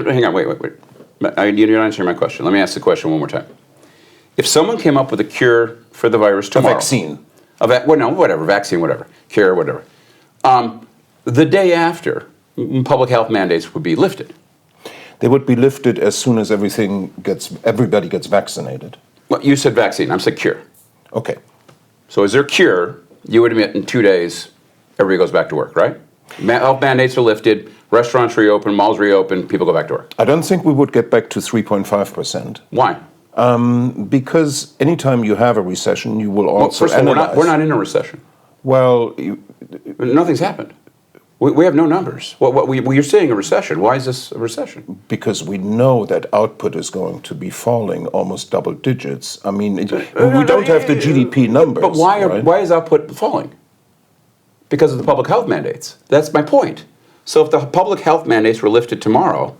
hang on, wait. You're not answering my question. Let me ask the question one more time. If someone came up with a cure for the virus tomorrow, vaccine, vaccine, whatever, cure, whatever, the day after, public health mandates would be lifted. They would be lifted as soon as everybody gets vaccinated. Well, you said vaccine. I said cure. Okay. So is there cure? You would admit in 2 days, everybody goes back to work, right? Health mandates are lifted, restaurants reopen, malls reopen, people go back to work. I don't think we would get back to 3.5%. Why? Because anytime you have a recession, you will also first of all, analyze. we're not in a recession. Well, nothing's happened. We have no numbers. You're saying a recession. Why is this a recession? Because we know that output is going to be falling almost double digits. I mean, we don't have the GDP numbers. But why right? why is output falling? Because of the public health mandates. That's my point. So if the public health mandates were lifted tomorrow,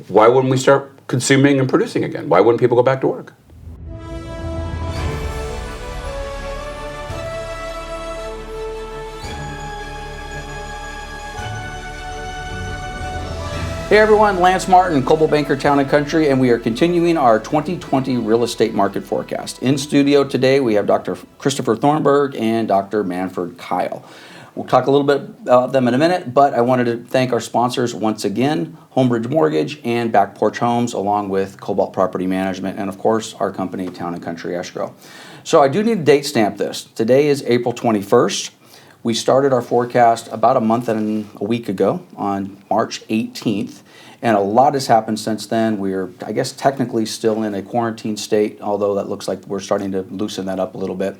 why wouldn't we start consuming and producing again? Why wouldn't people go back to work? Hey everyone, Lance Martin, Coldwell Banker Town & Country, and we are continuing our 2020 real estate market forecast. In studio today, we have Dr. Christopher Thornberg and Dr. Manfred Keil. We'll talk a little bit about them in a minute, but I wanted to thank our sponsors once again, Homebridge Mortgage and Back Porch Homes, along with Cobalt Property Management, and of course, our company, Town & Country Escrow. So I do need to date stamp this. Today is April 21st. We started our forecast about a month and a week ago on March 18th, and a lot has happened since then. We're, I guess, technically still in a quarantine state, although that looks like we're starting to loosen that up a little bit.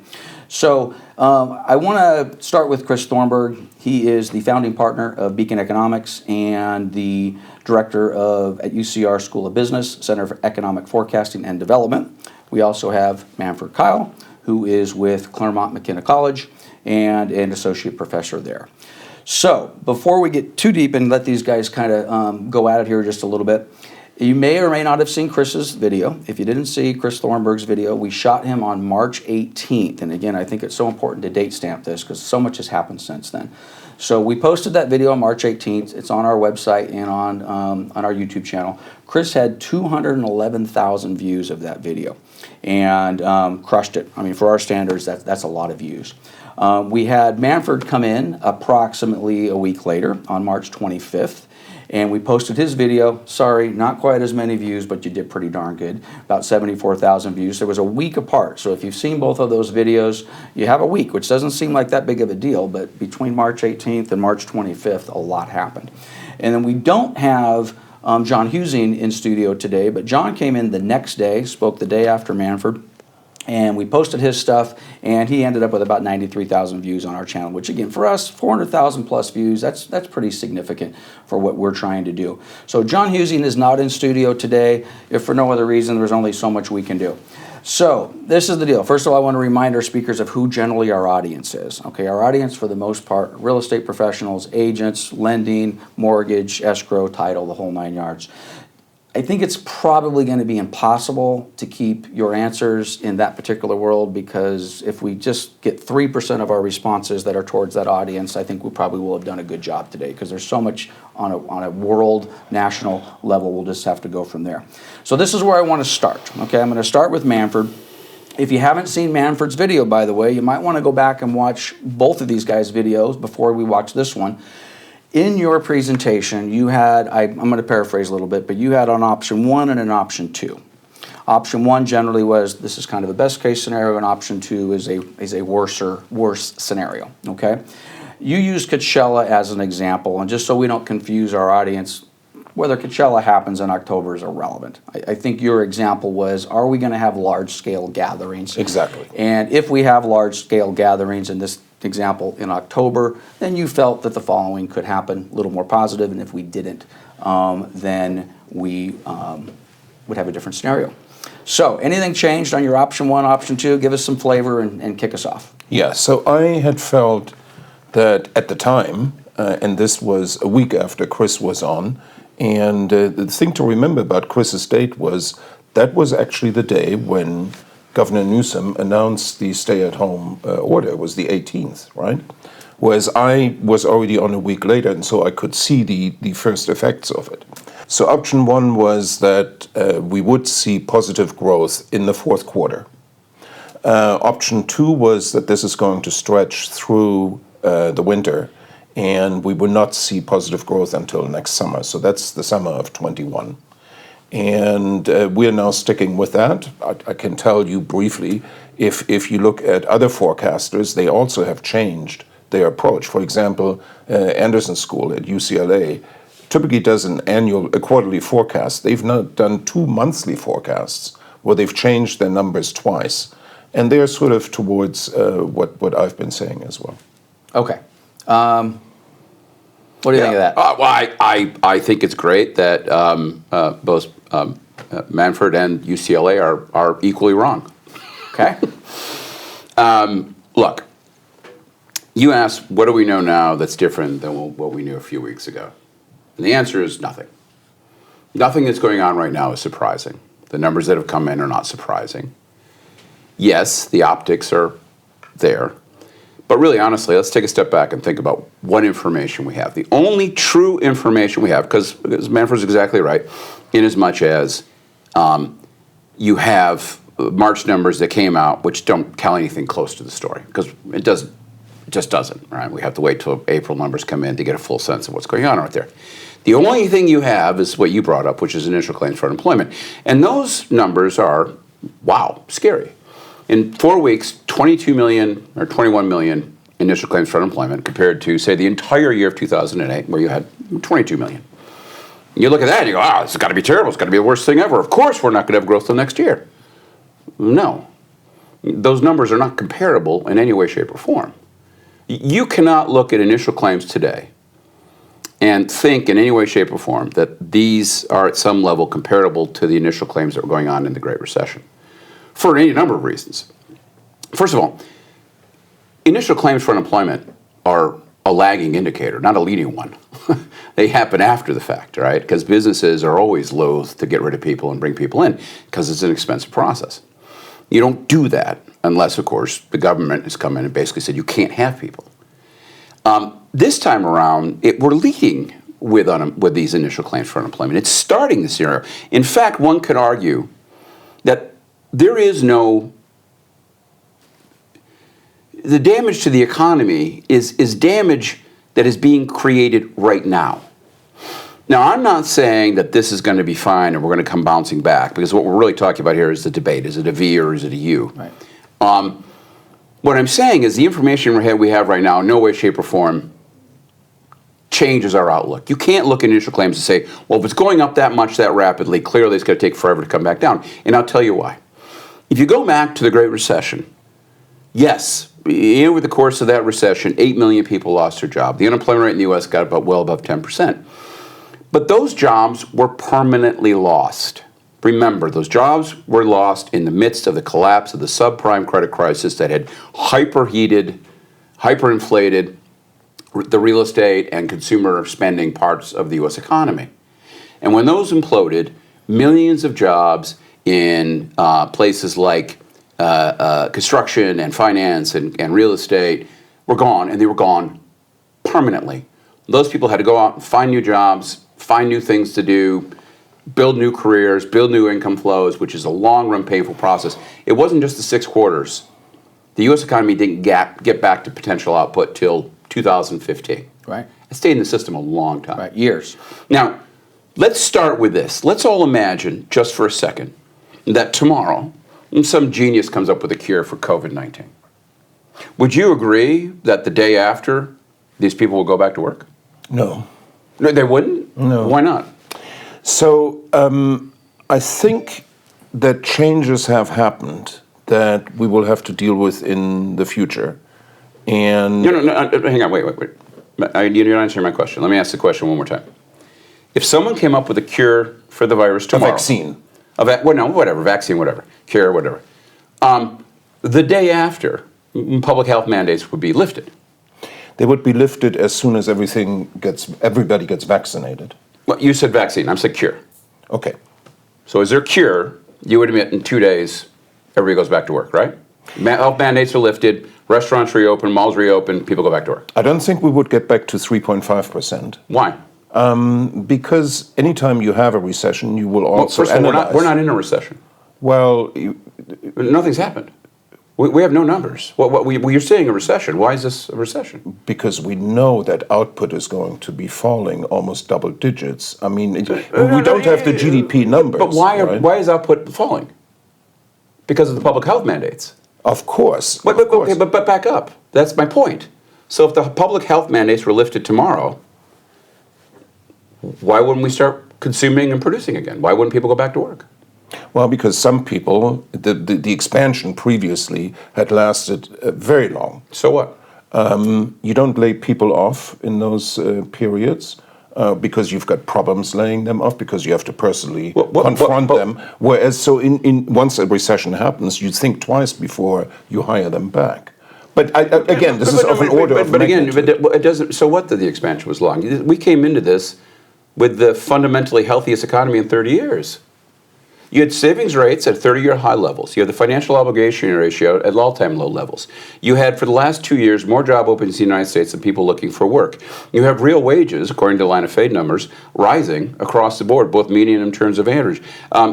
So I want to start with Chris Thornberg. He is the founding partner of Beacon Economics and the director at UCR School of Business, Center for Economic Forecasting and Development. We also have Manfred Keil, who is with Claremont McKenna College and an associate professor there. So before we get too deep and let these guys kind of go at it here just a little bit, you may or may not have seen Chris's video. If you didn't see Chris Thornberg's video, we shot him on March 18th. And again, I think it's so important to date stamp this because so much has happened since then. So we posted that video on March 18th. It's on our website and on our YouTube channel. Chris had 211,000 views of that video and crushed it. I mean, for our standards, that's a lot of views. We had Manfred come in approximately a week later on March 25th, and we posted his video. Sorry, not quite as many views, but you did pretty darn good. About 74,000 views. There was a week apart. So if you've seen both of those videos, you have a week, which doesn't seem like that big of a deal, but between March 18th and March 25th, a lot happened. And then we don't have John Husing in studio today, but John came in the next day, spoke the day after Manfred, and we posted his stuff, and he ended up with about 93,000 views on our channel, which again, for us, 400,000 plus views, that's pretty significant for what we're trying to do. So John Husing is not in studio today, if for no other reason, there's only so much we can do. So this is the deal. First of all, I want to remind our speakers of who generally our audience is. Okay, our audience for the most part, real estate professionals, agents, lending, mortgage, escrow, title, the whole 9 yards. I think it's probably going to be impossible to keep your answers in that particular world because if we just get 3% of our responses that are towards that audience, I think we probably will have done a good job today because there's so much on a world, national level. We'll just have to go from there. So this is where I want to start. Okay, I'm going to start with Manfred. If you haven't seen Manfred's video, by the way, you might want to go back and watch both of these guys' videos before we watch this one. In your presentation, you had, I'm going to paraphrase a little bit, but you had an option 1 and an option 2. Option 1 generally was, this is kind of a best case scenario, and option 2 is a worse scenario, okay? You used Coachella as an example, and just so we don't confuse our audience, whether Coachella happens in October is irrelevant. I think your example was, are we going to have large-scale gatherings? Exactly. And if we have large-scale gatherings in this example in October, then you felt that the following could happen, a little more positive, and if we didn't, then we would have a different scenario. So anything changed on your option 1, option 2? Give us some flavor and kick us off. Yeah, so I had felt that at the time, and this was a week after Chris was on, and the thing to remember about Chris's date was that was actually the day when Governor Newsom announced the stay-at-home order. It was the 18th, right? whereas I was already on a week later, and so I could see the first effects of it. So option one was that we would see positive growth in the fourth quarter. Option two was that this is going to stretch through the winter, and we will not see positive growth until next summer. So that's the summer of 21. And we're now sticking with that. I can tell you briefly, if you look at other forecasters, they also have changed their approach. For example, Anderson School at UCLA typically does a quarterly forecast. They've now done 2 monthly forecasts where they've changed their numbers twice. And they're sort of towards what I've been saying as well. Okay. What do you think of that? Well, I think it's great that both Manfred and UCLA are equally wrong. Okay. Look, you asked, what do we know now that's different than what we knew a few weeks ago? And the answer is nothing. Nothing that's going on right now is surprising. The numbers that have come in are not surprising. Yes, the optics are there. But really, honestly, let's take a step back and think about what information we have. The only true information we have, because Manfred's exactly right, in as much as you have March numbers that came out which don't tell anything close to the story, because it just doesn't, right? We have to wait till April numbers come in to get a full sense of what's going on right there. The only thing you have is what you brought up, which is initial claims for unemployment. And those numbers are, wow, scary. In 4 weeks, 22 million or 21 million initial claims for unemployment compared to, say, the entire year of 2008, where you had 22 million. You look at that and you go, this has got to be terrible. It's got to be the worst thing ever. Of course we're not going to have growth till next year. No. Those numbers are not comparable in any way, shape, or form. You cannot look at initial claims today and think in any way, shape, or form that these are at some level comparable to the initial claims that were going on in the Great Recession, for any number of reasons. First of all, initial claims for unemployment are a lagging indicator, not a leading one. They happen after the fact, right? Because businesses are always loath to get rid of people and bring people in because it's an expensive process. You don't do that unless, of course, the government has come in and basically said you can't have people. This time around, we're leading with these initial claims for unemployment. It's starting the scenario. In fact, one could argue that there is no... The damage to the economy is damage that is being created right now. Now, I'm not saying that this is going to be fine and we're going to come bouncing back, because what we're really talking about here is the debate. Is it a V or is it a U? Right. What I'm saying is the information we have right now in no way, shape, or form changes our outlook. You can't look at initial claims and say, well, if it's going up that much that rapidly, clearly it's going to take forever to come back down. And I'll tell you why. If you go back to the Great Recession, yes, over the course of that recession, 8 million people lost their job. The unemployment rate in the U.S. got well above 10%. But those jobs were permanently lost. Remember, those jobs were lost in the midst of the collapse of the subprime credit crisis that had hyperheated, hyperinflated the real estate and consumer spending parts of the U.S. economy. And when those imploded, millions of jobs in places like construction and finance and real estate were gone, and they were gone permanently. Those people had to go out and find new jobs, find new things to do, build new careers, build new income flows, which is a long-run, painful process. It wasn't just the 6 quarters. The U.S. economy didn't get back to potential output till 2015. Right. It stayed in the system a long time. Right, years. Now, let's start with this. Let's all imagine, just for a second, that tomorrow some genius comes up with a cure for COVID-19. Would you agree that the day after, these people will go back to work? No. No, they wouldn't? No. Why not? So I think that changes have happened that we will have to deal with in the future. And No, hang on, wait. You're not answering my question. Let me ask the question one more time. If someone came up with a cure for the virus tomorrow... A vaccine. Vaccine, whatever. Cure, whatever. The day after, public health mandates would be lifted. They would be lifted as soon as everybody gets vaccinated. Well, you said vaccine, I said cure. Okay. So is there a cure? You would admit in 2 days, everybody goes back to work, right? Health mandates are lifted, Restaurants reopen, malls reopen, people go back to work. I don't think we would get back to 3.5%. Why? Because anytime you have a recession, you will Well, also first of all, analyze. we're not in a recession. Well, Nothing's happened. We have no numbers. You're saying a recession. Why is this a recession? because we know that output is going to be falling almost double digits. I mean, we don't have the GDP numbers. But right? why is output falling? Because of the public health mandates. Of course. But back up. That's my point. So if the public health mandates were lifted tomorrow, why wouldn't we start consuming and producing again? Why wouldn't people go back to work? Well, because some people, the expansion previously had lasted very long. So what? You don't lay people off in those periods because you've got problems laying them off, because you have to personally confront them. Whereas, so in once a recession happens, you think twice before you hire them back. But again, this is of an order of magnitude. But it doesn't. So what? That the expansion was long. We came into this with the fundamentally healthiest economy in 30 years. You had savings rates at 30-year high levels. You had the financial obligation ratio at all-time low levels. You had, for the last 2 years, more job openings in the United States than people looking for work. You have real wages, according to line of fade numbers, rising across the board, both median and in terms of average.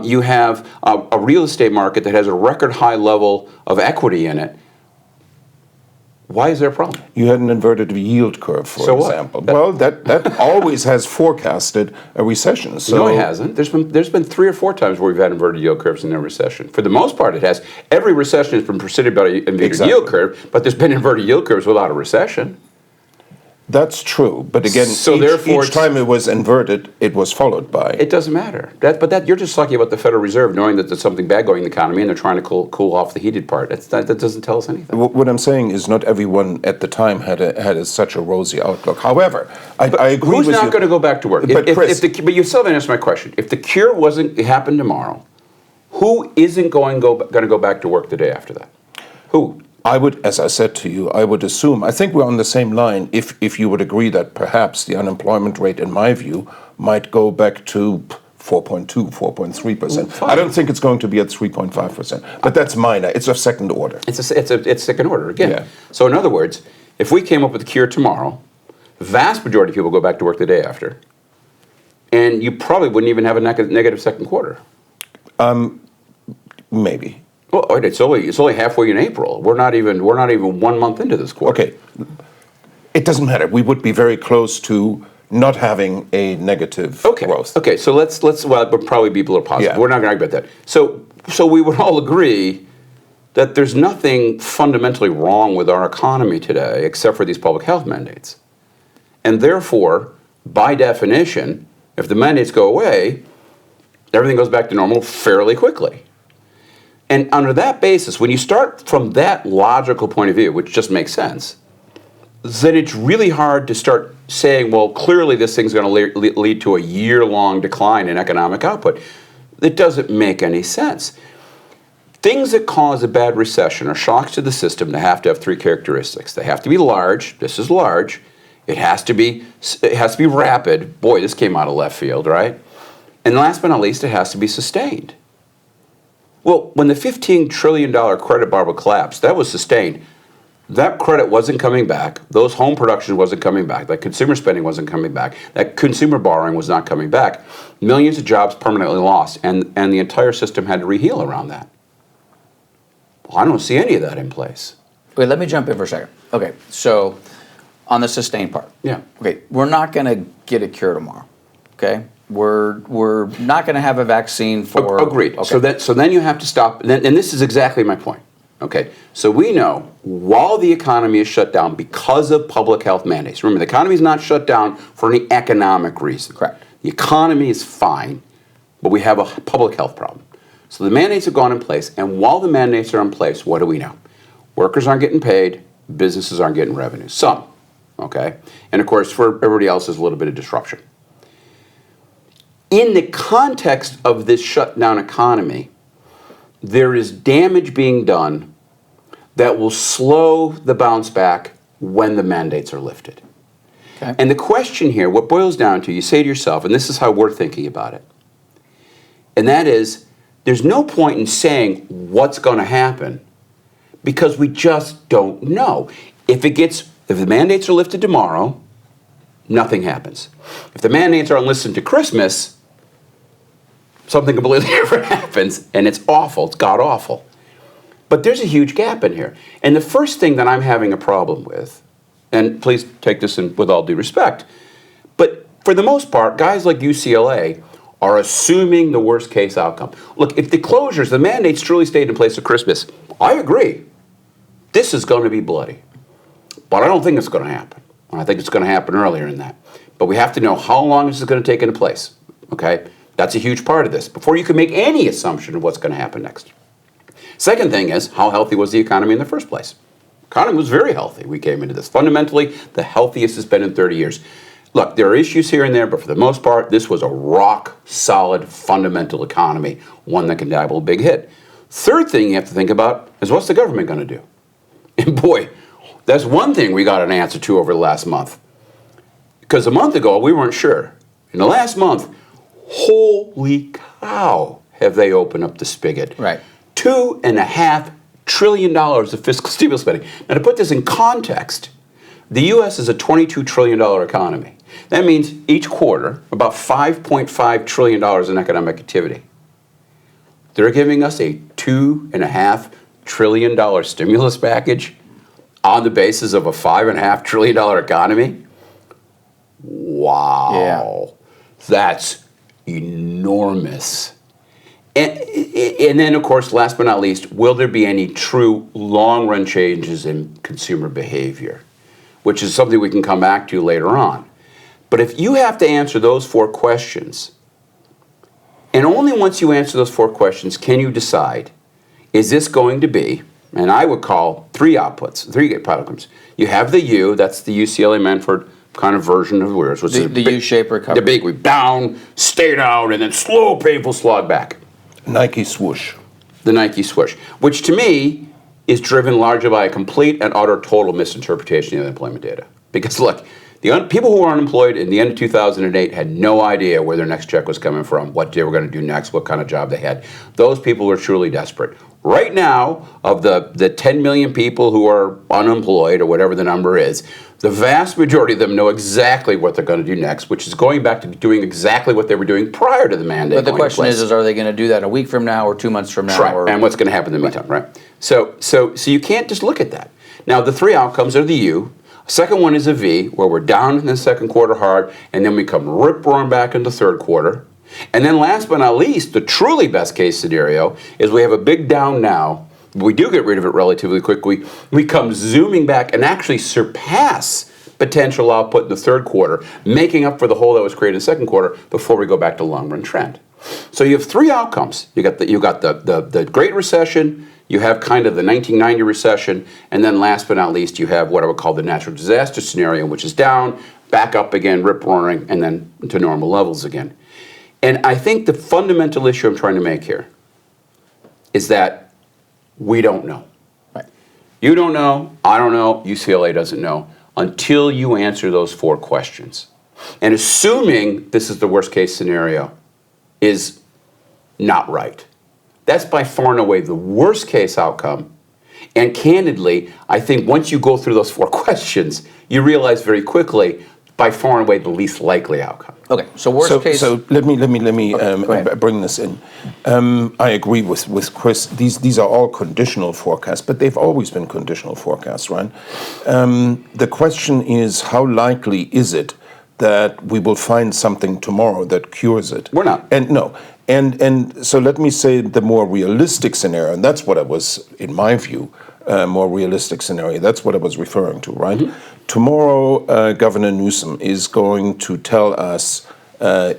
You have a real estate market that has a record high level of equity in it. Why is there a problem? You had an inverted yield curve, for So what? example. Well, that always has forecasted a recession. So No, it hasn't. There's been 3 or 4 times where we've had inverted yield curves in a recession. For the most part, it has. Every recession has been preceded by an inverted yield curve, but there's been inverted yield curves without a recession. that's true. But again, So therefore each time it was inverted, it was followed by. It doesn't matter. But you're just talking about the Federal Reserve knowing that there's something bad going in the economy and they're trying to cool off the heated part. That doesn't tell us anything. What I'm saying is, not everyone at the time had such a rosy outlook. However, I agree Who's with you. not going to go back to work? But Chris, but you still haven't answered my question. If the cure wasn't happen tomorrow, who isn't going to go back to work the day after that? Who? I would, as I said to you, I would assume, I think we're on the same line, if you would agree that perhaps the unemployment rate, in my view, might go back to 4.2, 4.3%. I don't think it's going to be at 3.5%, but that's minor. It's of second order. It's second order again. Yeah. So in other words, if we came up with a cure tomorrow, the vast majority of people go back to work the day after, and you probably wouldn't even have a negative second quarter. Maybe. Well, it's only halfway in April. We're not even 1 month into this quarter. Okay. It doesn't matter. We would be very close to not having a negative growth. Okay, so let's we'll probably be a little positive. Yeah. We're not going to argue about that. So we would all agree that there's nothing fundamentally wrong with our economy today except for these public health mandates. And therefore, by definition, if the mandates go away, everything goes back to normal fairly quickly. And under that basis, when you start from that logical point of view, which just makes sense, then it's really hard to start saying, well, clearly this thing's going to lead to a year-long decline in economic output. It doesn't make any sense. Things that cause a bad recession or shocks to the system, they have to have 3 characteristics. They have to be large. This is large. It has to be rapid. Boy, this came out of left field, right? And last but not least, it has to be sustained. Well, when the $15 trillion credit bubble collapsed, that was sustained. That credit wasn't coming back. Those home production wasn't coming back. That consumer spending wasn't coming back. That consumer borrowing was not coming back. Millions of jobs permanently lost, and the entire system had to reheal around that. Well, I don't see any of that in place. Wait, let me jump in for a second. Okay, so on the sustained part. Yeah. Okay, we're not going to get a cure tomorrow. Okay, we're not going to have a vaccine for. Agreed. Okay. So then you have to stop. And this is exactly my point. Okay, so we know while the economy is shut down because of public health mandates. Remember, the economy is not shut down for any economic reason. Correct. The economy is fine, but we have a public health problem. So the mandates have gone in place, and while the mandates are in place, what do we know? Workers aren't getting paid, businesses aren't getting revenue. Some, okay? And of course, for everybody else, there's a little bit of disruption. In the context of this shutdown economy, there is damage being done that will slow the bounce back when the mandates are lifted. Okay. And the question here, what boils down to, you say to yourself, and this is how we're thinking about it, and that is, there's no point in saying what's going to happen, because we just don't know. If the mandates are lifted tomorrow, nothing happens. If the mandates aren't lifted to Christmas, something completely different happens, and it's awful. It's god-awful. But there's a huge gap in here. And the first thing that I'm having a problem with, and please take this with all due respect, but for the most part, guys like UCLA are assuming the worst case outcome. Look, if the closures, the mandates truly stayed in place at Christmas, I agree. This is going to be bloody. But I don't think it's going to happen. I think it's going to happen earlier than that. But we have to know how long this is going to take into place. Okay? That's a huge part of this before you can make any assumption of what's going to happen next. Second thing is, how healthy was the economy in the first place? The economy was very healthy. We came into this. Fundamentally, the healthiest it's been in 30 years. Look, there are issues here and there, but for the most part, this was a rock-solid, fundamental economy, one that can dabble a big hit. Third thing you have to think about is what's the government going to do? And boy, that's one thing we got an answer to over the last month. Because a month ago, we weren't sure. In the last month, holy cow, have they opened up the spigot. Right. $2.5 trillion of fiscal stimulus spending. Now, to put this in context, the U.S. is a $22 trillion economy. That means each quarter, about $5.5 trillion in economic activity. They're giving us a $2.5 trillion stimulus package on the basis of a $5.5 trillion economy. Wow. Yeah. That's enormous. And then, of course, last but not least, will there be any true long-run changes in consumer behavior? Which is something we can come back to later on. But if you have to answer those four questions, and only once you answer those four questions can you decide, is this going to be, and I would call three outcomes. You have the U, that's the UCLA Manfred kind of version of yours. The U-shaped recovery. The big, we down, stay down, and then slow, painful slog back. Nike swoosh. The Nike swoosh, which to me is driven largely by a complete and utter total misinterpretation of the unemployment data. Because look, people who were unemployed in the end of 2008 had no idea where their next check was coming from, what they were going to do next, what kind of job they had. Those people were truly desperate. Right now, of the 10 million people who are unemployed, or whatever the number is, the vast majority of them know exactly what they're going to do next, which is going back to doing exactly what they were doing prior to the mandate. But the question is are they going to do that a week from now or 2 months from now? Right, or, and what's going to happen in the meantime, right? So you can't just look at that. Now, the three outcomes are the U. Second one is a V, where we're down in the second quarter hard, and then we come rip-roaring back in the third quarter. And then last but not least, the truly best case scenario is we have a big down now. We do get rid of it relatively quickly. We come zooming back and actually surpass potential output in the third quarter, making up for the hole that was created in the second quarter before we go back to long-run trend. So you have three outcomes. You got the Great Recession, you have kind of the 1990 recession, and then last but not least, you have what I would call the natural disaster scenario, which is down, back up again, rip-roaring, and then to normal levels again. And I think the fundamental issue I'm trying to make here is that we don't know. Right. You don't know, I don't know, UCLA doesn't know, until you answer those four questions. And assuming this is the worst case scenario is not right. That's by far and away the worst case outcome. And candidly, I think once you go through those four questions, you realize very quickly, by far and away the least likely outcome. Okay, so worst case. So let me Okay, bring this in. I agree with Chris. These are all conditional forecasts, but they've always been conditional forecasts, right? The question is, how likely is it that we will find something tomorrow that cures it? We're not. And so let me say the more realistic scenario, and that's what I was, in my view, more realistic scenario. That's what I was referring to, right? Mm-hmm. Tomorrow, Governor Newsom is going to tell us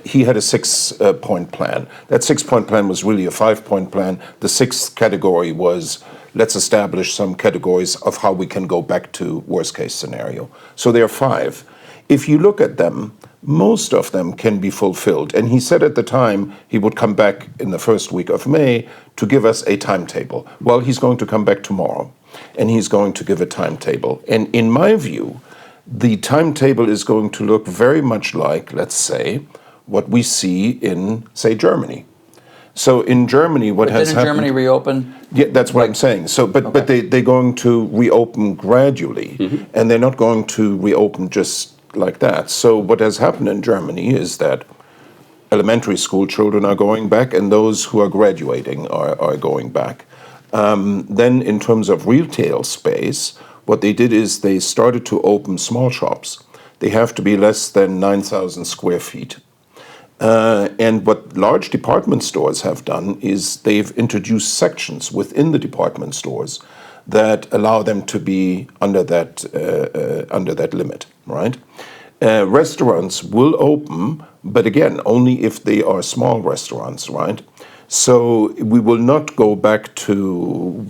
he had a 6-point plan. That 6-point plan was really a 5-point plan. The sixth category was, let's establish some categories of how we can go back to worst case scenario. So there are 5. If you look at them, most of them can be fulfilled. And he said at the time he would come back in the first week of May to give us a timetable. Well, he's going to come back tomorrow, and he's going to give a timetable. And in my view, the timetable is going to look very much like, let's say, what we see in, say, Germany. So in Germany, what has Didn't happened? Germany reopen? Yeah, that's what I'm saying. So, but they're going to reopen gradually, and they're not going to reopen just like that. So what has happened in Germany is that elementary school children are going back, and those who are graduating are going back. Then, in terms of retail space, what they did is they started to open small shops. They have to be less than 9,000 square feet. And what large department stores have done is they've introduced sections within the department stores that allow them to be under that limit, right? Restaurants will open, but again, only if they are small restaurants, right? So we will not go back to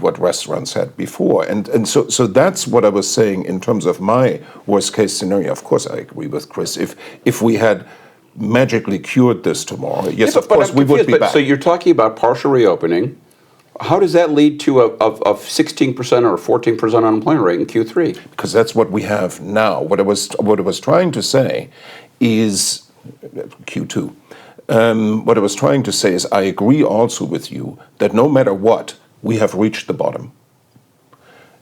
what restaurants had before. And so that's what I was saying in terms of my worst case scenario. Of course, I agree with Chris. If we had magically cured this tomorrow, yes, of course, we would be back. So you're talking about partial reopening. How does that lead to a 16% or 14% unemployment rate in Q3? Because that's what we have now. What I was trying to say is Q2. What I was trying to say is I agree also with you that no matter what, we have reached the bottom.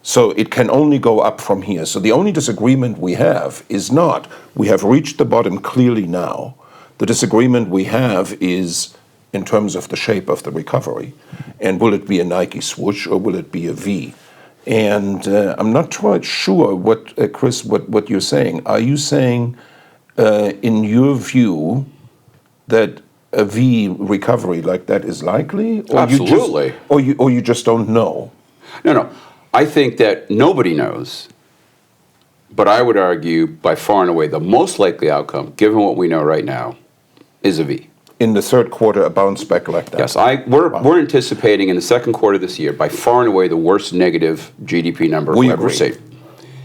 So it can only go up from here. So the only disagreement we have is not we have reached the bottom clearly now. The disagreement we have is in terms of the shape of the recovery. And will it be a Nike swoosh or will it be a V? And I'm not quite sure Chris, what you're saying. Are you saying, in your view, that a V recovery like that is likely? Or Absolutely. You just don't know? No. I think that nobody knows. But I would argue by far and away the most likely outcome, given what we know right now, is a V. In the third quarter, a bounce back like that? Yes, we're anticipating in the second quarter of this year, by far and away the worst negative GDP number we've ever seen.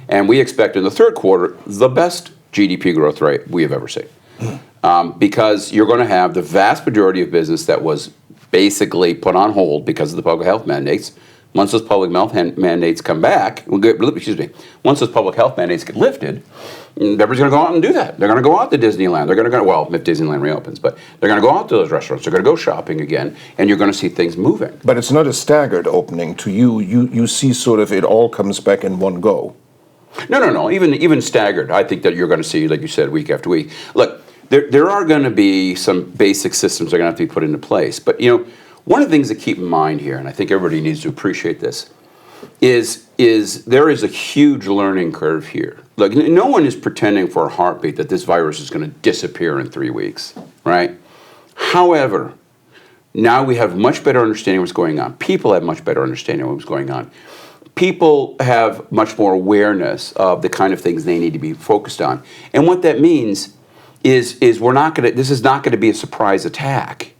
And we expect in the third quarter the best GDP growth rate we have ever seen. Because you're going to have the vast majority of business that was basically put on hold because of the public health mandates. Once those public health mandates come back, once those public health mandates get lifted, everybody's going to go out and do that. They're going to go out to Disneyland. They're going to go, well, if Disneyland reopens, but they're going to go out to those restaurants. They're going to go shopping again, and you're going to see things moving. But it's not a staggered opening to you. You see sort of it all comes back in one go. No. Even staggered. I think that you're going to see, like you said, week after week. Look, there are going to be some basic systems that are going to have to be put into place. But, one of the things to keep in mind here, and I think everybody needs to appreciate this, is there is a huge learning curve here. Look, no one is pretending for a heartbeat that this virus is going to disappear in 3 weeks, right? However, now we have much better understanding of what's going on. People have much better understanding of what's going on. People have much more awareness of the kind of things they need to be focused on. And what that means is this is not going to be a surprise attack.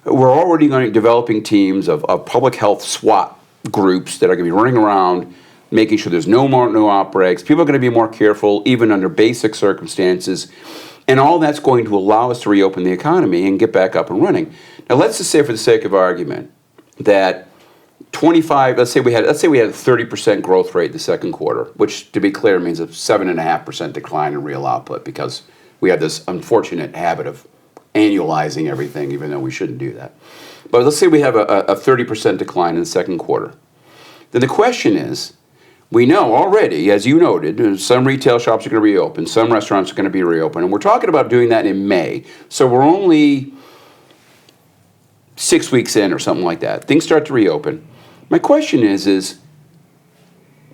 We're already developing teams of public health SWAT groups that are going to be running around, making sure there's no outbreaks. People are going to be more careful, even under basic circumstances. And all that's going to allow us to reopen the economy and get back up and running. Now, let's just say, for the sake of argument, that let's say we had a 30% growth rate in the second quarter, which, to be clear, means a 7.5% decline in real output, because we have this unfortunate habit of annualizing everything, even though we shouldn't do that. But let's say we have a 30% decline in the second quarter. Then the question is, we know already, as you noted, some retail shops are going to reopen, some restaurants are going to be reopened, and we're talking about doing that in May. So we're only 6 weeks in or something like that. Things start to reopen. My question is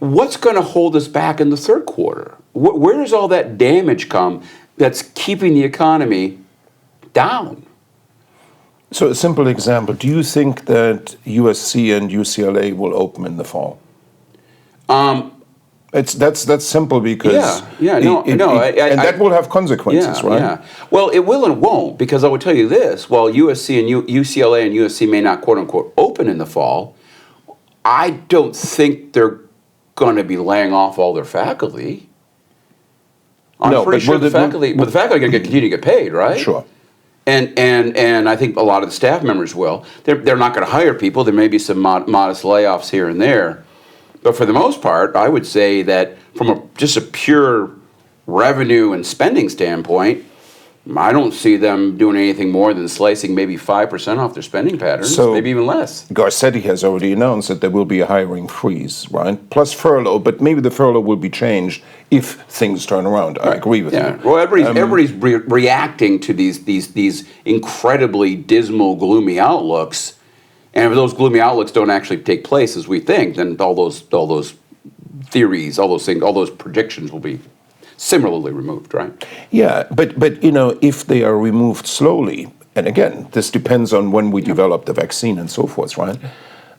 what's going to hold us back in the third quarter? Where does all that damage come that's keeping the economy down? So a simple example, do you think that USC and UCLA will open in the fall? That's simple because that will have consequences, right? Yeah. Well, it will and won't, because I will tell you this: while USC and UCLA and USC may not quote unquote open in the fall, I don't think they're going to be laying off all their faculty. I'm pretty sure the faculty are going to continue to get paid, right? Sure. And I think a lot of the staff members will. They're not going to hire people. There may be some modest layoffs here and there. But for the most part, I would say that from just a pure revenue and spending standpoint, I don't see them doing anything more than slicing maybe 5% off their spending patterns, So- maybe even less. Garcetti has already announced that there will be a hiring freeze, right? Plus furlough, but maybe the furlough will be changed if things turn around. I agree with Yeah. you. Well, everybody's reacting to these incredibly dismal, gloomy outlooks, and if those gloomy outlooks don't actually take place as we think, then all those theories, all those things, all those predictions will be similarly removed, right? Yeah, but if they are removed slowly, and again, this depends on when we develop the vaccine and so forth, right?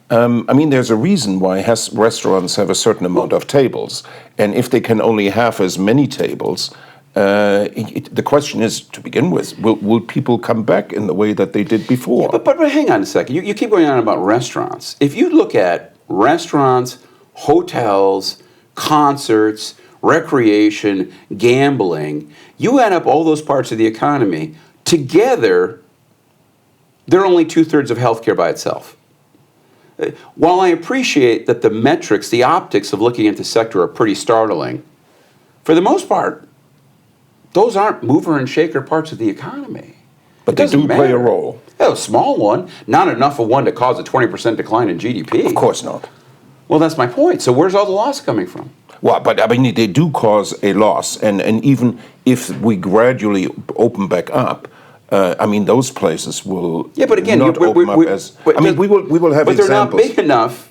There's a reason why restaurants have a certain amount of tables, and if they can only have as many tables, the question is, to begin with, will people come back in the way that they did before? Yeah, but hang on a second. You keep going on about restaurants. If you look at restaurants, hotels, concerts, recreation, gambling, you add up all those parts of the economy, together, they're only 2/3 of healthcare by itself. While I appreciate that the metrics, the optics of looking at the sector are pretty startling, for the most part, those aren't mover and shaker parts of the economy. But they do play a role. Yeah, a small one, not enough of one to cause a 20% decline in GDP. Of course not. Well, that's my point. So where's all the loss coming from? Well, but they do cause a loss, and even if we gradually open back up, those places will But again, not open up as. We will have but examples.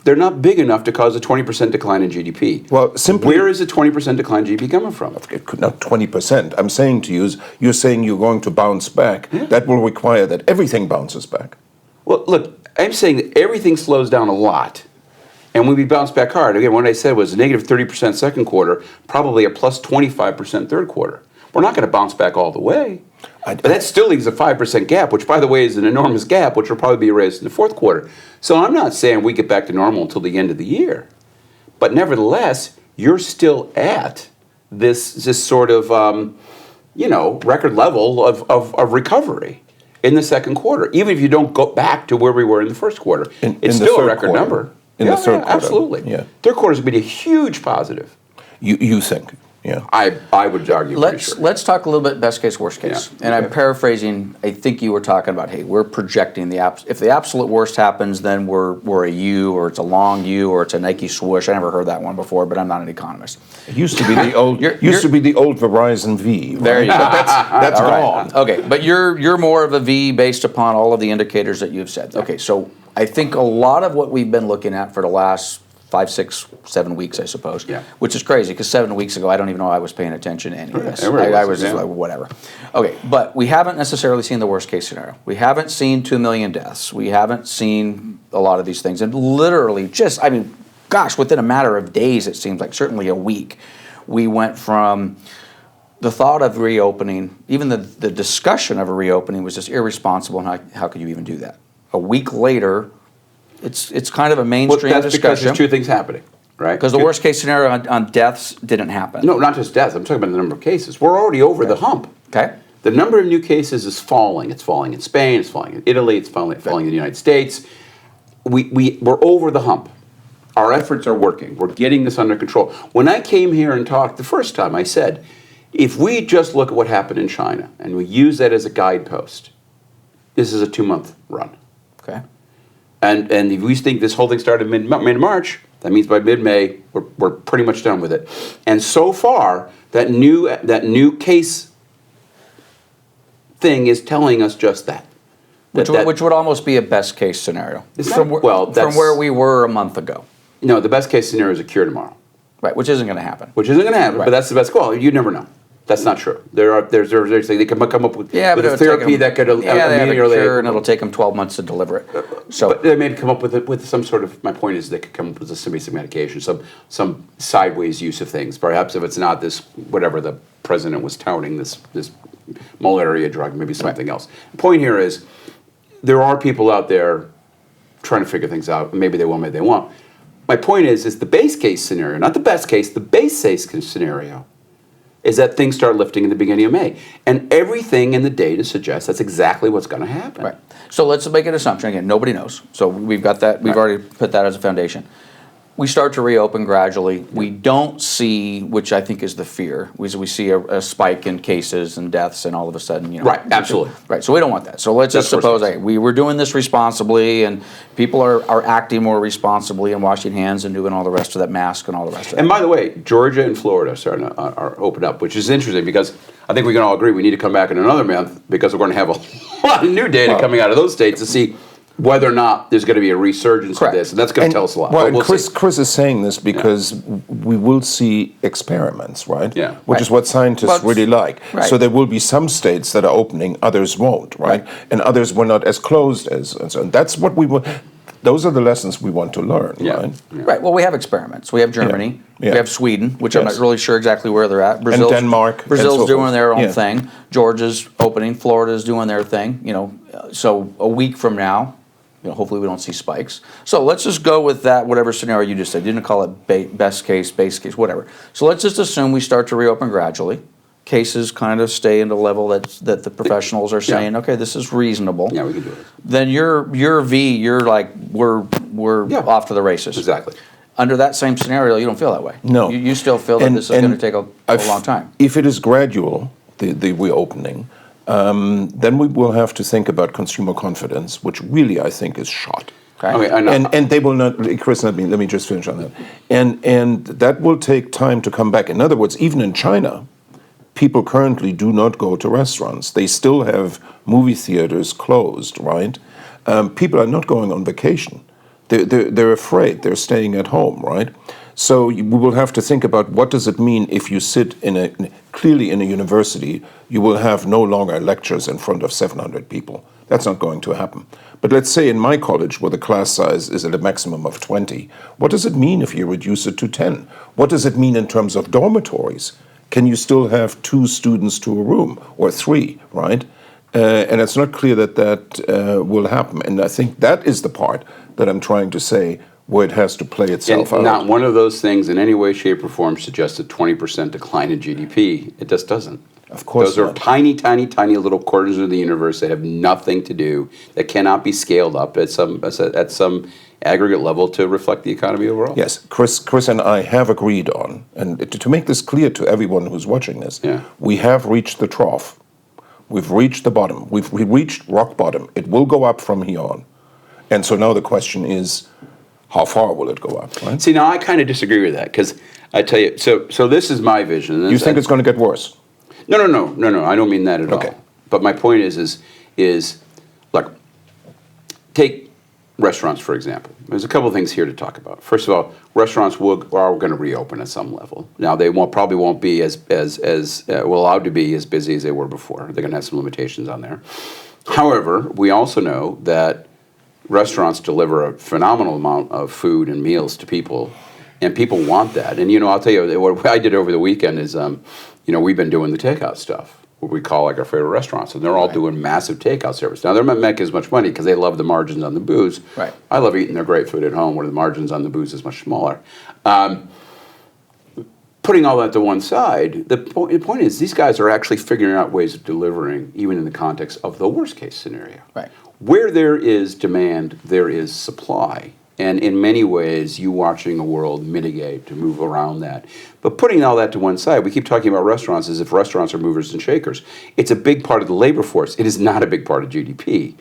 They're not big enough to cause a 20% decline in GDP. Well, simply, where is the 20% decline in GDP coming from? It could not 20%. I'm saying to you, you're saying you're going to bounce back. Yeah. That will require that everything bounces back. Well, look, I'm saying that everything slows down a lot, and when we bounce back hard, again, what I said was a negative 30% second quarter, probably a plus 25% third quarter. We're not going to bounce back all the way. But that still leaves a 5% gap, which, by the way, is an enormous gap, which will probably be erased in the fourth quarter. So I'm not saying we get back to normal until the end of the year. But nevertheless, you're still at this sort of, record level of recovery in the second quarter. Even if you don't go back to where we were in the first quarter, it's still a record number. In the third quarter. Absolutely. Yeah. Third quarter is going to be a huge positive. You think? Yeah. I would argue. Let's talk a little bit best case, worst case. Yeah. And I'm paraphrasing. I think you were talking about, hey, we're projecting if the absolute worst happens, then we're a U, or it's a long U, or it's a Nike swoosh. I never heard that one before, but I'm not an economist. It used to be the old. To be the old Verizon V. Right? There you go. That's gone. Right. Okay, but you're more of a V based upon all of the indicators that you've said. Okay, so I think a lot of what we've been looking at for the last 5, 6, 7 weeks, I suppose. Yeah. Which is crazy because 7 weeks ago, I don't even know I was paying attention to any of this. Everybody I was wasn't, just like, whatever. Okay, but we haven't necessarily seen the worst case scenario. We haven't seen 2 million deaths. We haven't seen a lot of these things. And literally within a matter of days, it seems like, certainly a week, we went from the thought of reopening, even the discussion of a reopening was just irresponsible, and how could you even do that? A week later, it's kind of a mainstream that's discussion. Because there's two things happening, right? Because the worst case scenario on deaths didn't happen. No, not just deaths. I'm talking about the number of cases. We're already over the hump. Okay. The number of new cases is falling. It's falling in Spain. It's falling in Italy. It's falling in the United States. We're over the hump. Our efforts are working. We're getting this under control. When I came here and talked the first time, I said, if we just look at what happened in China and we use that as a guidepost, this is a 2-month run. Okay. And if we think this whole thing started mid-March, that means by mid-May, we're pretty much done with it. And so far, that new case thing is telling us just that. Which would almost be a best case scenario. From where we were a month ago. No, the best case scenario is a cure tomorrow. Right, which isn't going to happen. Which isn't going to happen, Right. but that's the best call. You never know. That's not true. They can come up with But a therapy that could they have a immediately cure, and it'll take them 12 months to deliver it. So, but they may come up with some sort of. My point is, they could come up with some basic medication, some sideways use of things. Perhaps if it's not this, whatever the president was touting, this malaria drug, maybe something else. The point here is, there are people out there trying to figure things out. Maybe they will, maybe they won't. My point is the base case scenario, not the best case. The base case scenario is that things start lifting in the beginning of May. And everything in the data suggests that's exactly what's going to happen. right. So let's make an assumption. Again, nobody knows. So we've got that. We've already put that as a foundation. we start to reopen gradually. We don't see, which I think is the fear, we see a spike in cases and deaths, and all of a sudden, Right, absolutely. Right, so we don't want that. So let's just That's suppose, worst hey, we were doing this responsibly, and people are acting more responsibly and washing hands and doing all the rest of that, mask and all the rest of that. And by the way, Georgia and Florida are open up, which is interesting because I think we can all agree we need to come back in another month because we're going to have a lot of new data coming out of those states to see whether or not there's going to be a resurgence of this, and that's going to tell us a lot. Well, But we'll see. Chris is saying this because we will see experiments, right? Yeah. Which is what scientists really like. Right. So there will be some states that are opening, others won't, right? And others were not as closed as, and so that's what we want. Those are the lessons we want to learn, right? Right. Well, we have experiments. We have Germany. Yeah. We have Sweden, which I'm Yes. not really sure exactly where they're at. And Denmark, and Brazil's so doing forth. their own Yeah. thing. Georgia's opening. Florida's doing their thing. So a week from now, hopefully we don't see spikes. So let's just go with that. Whatever scenario you just said. You didn't call it best case, base case, whatever. So let's just assume we start to reopen gradually. Cases kind of stay at a level that the professionals are saying, okay, this is reasonable. Yeah, we can do it. Then your V, you're like, we're off to the races. Exactly. Under that same scenario, you don't feel that way. No. You still feel that this is going to take a long time. If it is gradual, the reopening, then we will have to think about consumer confidence, which really I think is shot. Okay. And they will not, Chris, let me just finish on that. And that will take time to come back. In other words, even in China, people currently do not go to restaurants. They still have movie theaters closed, right? People are not going on vacation. They're afraid. They're staying at home, right? So we will have to think about what does it mean if you sit clearly in a university, you will have no longer lectures in front of 700 people. That's not going to happen. But let's say in my college, where the class size is at a maximum of 20, what does it mean if you reduce it to 10? What does it mean in terms of dormitories? Can you still have 2 students to a room, or 3, right? And it's not clear that will happen. And I think that is the part that I'm trying to say, where it has to play itself out. Not one of those things in any way, shape, or form suggests a 20% decline in GDP. It just doesn't. Of course Those are not. tiny, tiny, tiny little quarters of the universe that have nothing to do, that cannot be scaled up at some aggregate level to reflect the economy overall. Yes, Chris and I have agreed on, and to make this clear to everyone who's watching this, we have reached the trough. We've reached the bottom. We've reached rock bottom. It will go up from here on. And so now the question is, how far will it go up, right? See, now I kind of disagree with that, because I tell you, so this is my vision. You think it's going to get worse? No, I don't mean that at all. But my point is look, take restaurants, for example. There's a couple of things here to talk about. First of all, restaurants are going to reopen at some level. Now, they probably won't be as allowed to be as busy as they were before. They're going to have some limitations on there. However, we also know that restaurants deliver a phenomenal amount of food and meals to people, and people want that. And, I'll tell you, what I did over the weekend is, we've been doing the takeout stuff, what we call like our favorite restaurants, and they're all doing massive takeout service. Now, they're not making as much money because they love the margins on the booze. Right. I love eating their great food at home where the margins on the booze is much smaller. Putting all that to one side, the point is these guys are actually figuring out ways of delivering, even in the context of the worst case scenario. Right. Where there is demand, there is supply. And in many ways, you watching the world mitigate to move around that. But putting all that to one side, we keep talking about restaurants as if restaurants are movers and shakers. It's a big part of the labor force. It is not a big part of GDP.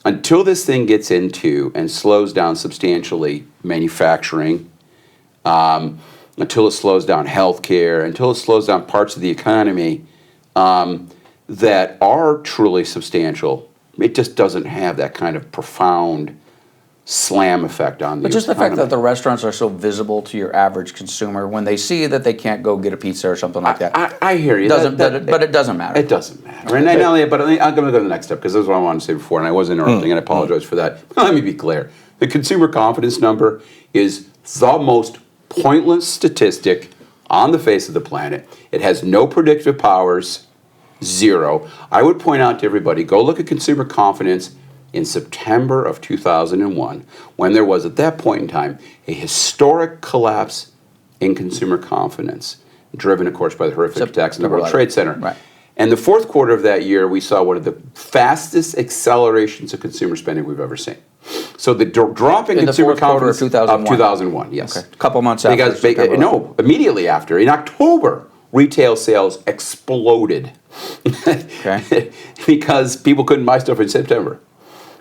Until this thing gets into and slows down substantially manufacturing, until it slows down healthcare, until it slows down parts of the economy that are truly substantial, it just doesn't have that kind of profound slam effect on the But just the economy. fact that the restaurants are so visible to your average consumer, when they see that they can't go get a pizza or something like that. I hear you. But it doesn't matter. It doesn't matter. And not only, but I'm going to go to the next step, because this is what I wanted to say before, and I was interrupting, and I apologize for that. Let me be clear. The consumer confidence number is the most pointless statistic on the face of the planet. It has no predictive powers, 0. I would point out to everybody, go look at consumer confidence in September of 2001, when there was, at that point in time, a historic collapse in consumer confidence, driven, of course, by the horrific attacks in the World Trade Center. Right. And the fourth quarter of that year, we saw one of the fastest accelerations of consumer spending we've ever seen. So the drop in In the consumer fourth quarter of confidence 2001. 2001, yes. Okay. A couple months after. Because September 11th. no, immediately after, in October, retail sales exploded. Okay. Because people couldn't buy stuff in September.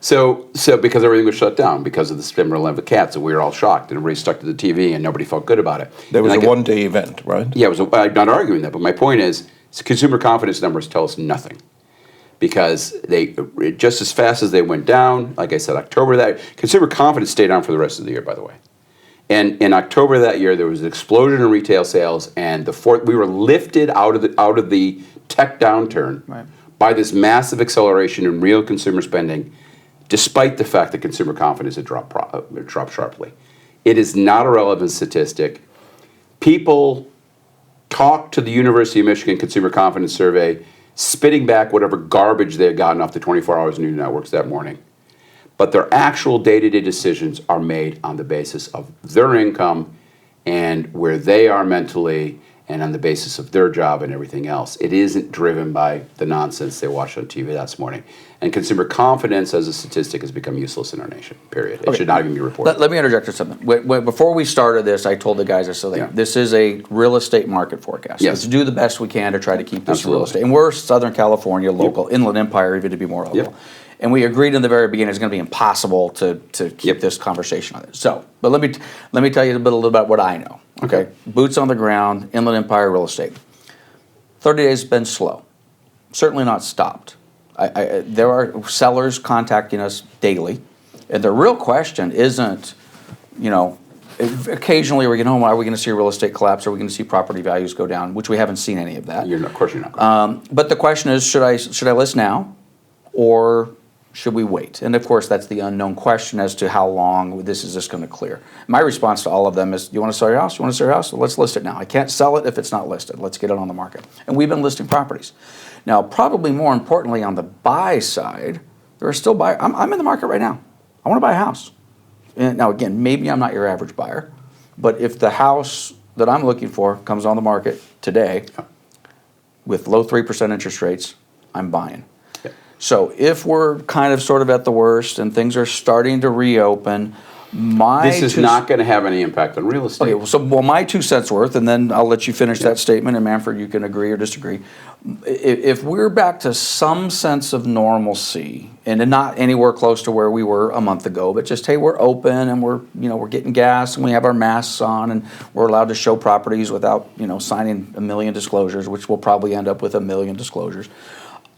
So because everything was shut down because of the September 11th cats, and we were all shocked, and everybody stuck to the TV, and nobody felt good about it. There was And a one-day event, right? Yeah, I'm not arguing that, but my point is, consumer confidence numbers tell us nothing. Because they, just as fast as they went down, like I said, October that, consumer confidence stayed down for the rest of the year, by the way. And in October of that year, there was an explosion in retail sales, and we were lifted out of the tech downturn by this massive acceleration in real consumer spending, despite the fact that consumer confidence had dropped sharply. It is not a relevant statistic. People talk to the University of Michigan Consumer Confidence Survey, spitting back whatever garbage they had gotten off the 24 Hours News networks that morning. But their actual day-to-day decisions are made on the basis of their income and where they are mentally and on the basis of their job and everything else. It isn't driven by the nonsense they watched on TV this morning. And consumer confidence as a statistic has become useless in our nation, period. It should not even be reported. Let me interject with something. Before we started this, I told the guys, I said, this is a real estate market forecast. Yes. Let's do the best we can to try to keep this Absolutely. real estate. And we're Southern California, local, Inland Empire, even to be more local. Yep. And we agreed in the very beginning it's going to be impossible to keep this conversation on it. So, but let me tell you a little about what I know. Okay, boots on the ground, Inland Empire real estate. 30 days has been slow. Certainly not stopped. There are sellers contacting us daily, and the real question isn't, occasionally we're getting home, are we going to see real estate collapse? Are we going to see property values go down? Which we haven't seen any of that. Of course you're not. But the question is, should I list now, or should we wait? And of course, that's the unknown question as to how long this is just going to clear. My response to all of them is, you want to sell your house? You want to sell your house? Well, let's list it now. I can't sell it if it's not listed. Let's get it on the market. And we've been listing properties. Now, probably more importantly on the buy side, there are still buyers. I'm in the market right now. I want to buy a house. And now, again, maybe I'm not your average buyer, but if the house that I'm looking for comes on the market today with low 3% interest rates, I'm buying. So if we're kind of sort of at the worst and things are starting to reopen, this is not going to have any impact on real estate. Okay, well, my 2 cents worth, and then I'll let you finish that statement, and Manfred, you can agree or disagree. If we're back to some sense of normalcy, and not anywhere close to where we were a month ago, but just, hey, we're open and we're getting gas and we have our masks on and we're allowed to show properties without signing a million disclosures, which will probably end up with a million disclosures.